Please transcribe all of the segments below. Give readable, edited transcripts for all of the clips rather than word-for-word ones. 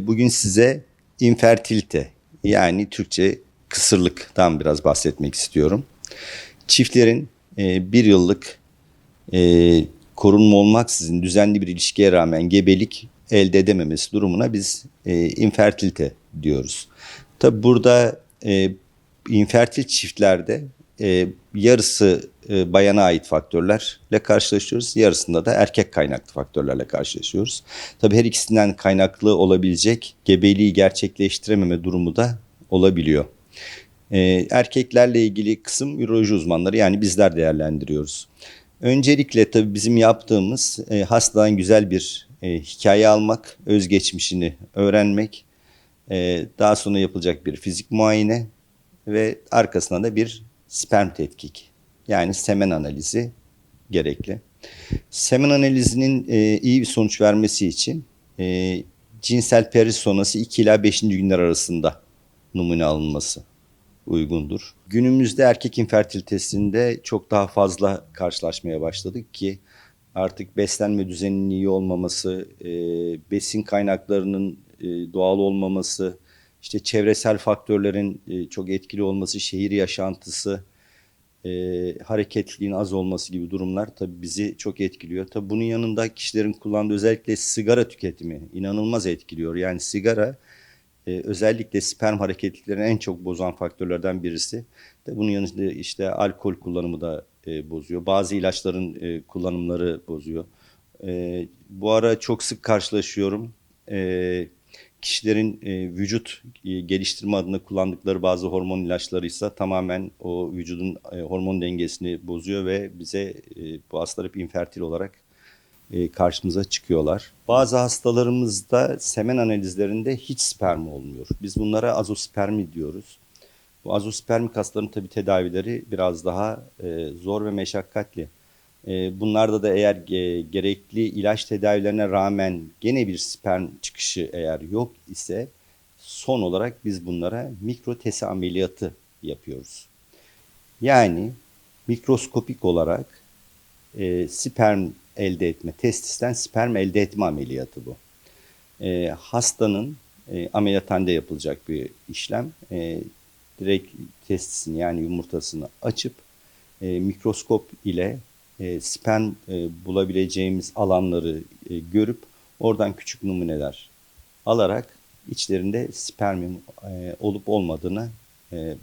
Bugün size infertilite yani Türkçe kısırlıktan biraz bahsetmek istiyorum. Çiftlerin bir yıllık korunma olmaksızın düzenli bir ilişkiye rağmen gebelik elde edememesi durumuna biz infertilite diyoruz. Tabi burada infertil çiftlerde yarısı bayana ait faktörlerle karşılaşıyoruz. Yarısında da erkek kaynaklı faktörlerle karşılaşıyoruz. Tabii her ikisinden kaynaklı olabilecek gebeliği gerçekleştirememe durumu da olabiliyor. Erkeklerle ilgili kısım üroloji uzmanları yani bizler değerlendiriyoruz. Öncelikle tabii bizim yaptığımız hastadan güzel bir hikaye almak, özgeçmişini öğrenmek, daha sonra yapılacak bir fizik muayene ve arkasına da bir sperm tetkik yani semen analizi gerekli. Semen analizinin iyi bir sonuç vermesi için cinsel periz sonrası 2 ila 5. günler arasında numune alınması uygundur. Günümüzde erkek infertilitesinde çok daha fazla karşılaşmaya başladık ki artık beslenme düzeninin iyi olmaması, besin kaynaklarının doğal olmaması, işte çevresel faktörlerin çok etkili olması, şehir yaşantısı, hareketliliğin az olması gibi durumlar tabii bizi çok etkiliyor. Tabii bunun yanında kişilerin kullandığı özellikle sigara tüketimi inanılmaz etkiliyor. Yani sigara özellikle sperm hareketliliklerini en çok bozan faktörlerden birisi. Bunun yanında işte alkol kullanımı da bozuyor. Bazı ilaçların kullanımları bozuyor. Bu ara çok sık karşılaşıyorum. Kişilerin vücut geliştirme adına kullandıkları bazı hormon ilaçları ise tamamen o vücudun hormon dengesini bozuyor ve bize bu hastalar hep infertil olarak karşımıza çıkıyorlar. Bazı hastalarımızda semen analizlerinde hiç sperm olmuyor. Biz bunlara azospermi diyoruz. Bu azospermik hastaların tabii tedavileri biraz daha zor ve meşakkatli. Bunlarda da eğer gerekli ilaç tedavilerine rağmen gene bir sperm çıkışı eğer yok ise son olarak biz bunlara mikrotese ameliyatı yapıyoruz. Yani mikroskopik olarak sperm elde etme, testisten sperm elde etme ameliyatı bu. Hastanın ameliyathanede yapılacak bir işlem. Direkt testisini yani yumurtasını açıp mikroskop ile sperm bulabileceğimiz alanları görüp oradan küçük numuneler alarak içlerinde spermin olup olmadığına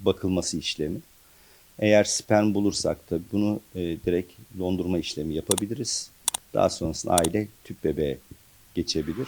bakılması işlemi. Eğer sperm bulursak da bunu direkt dondurma işlemi yapabiliriz. Daha sonrasında aile tüp bebeğe geçebilir.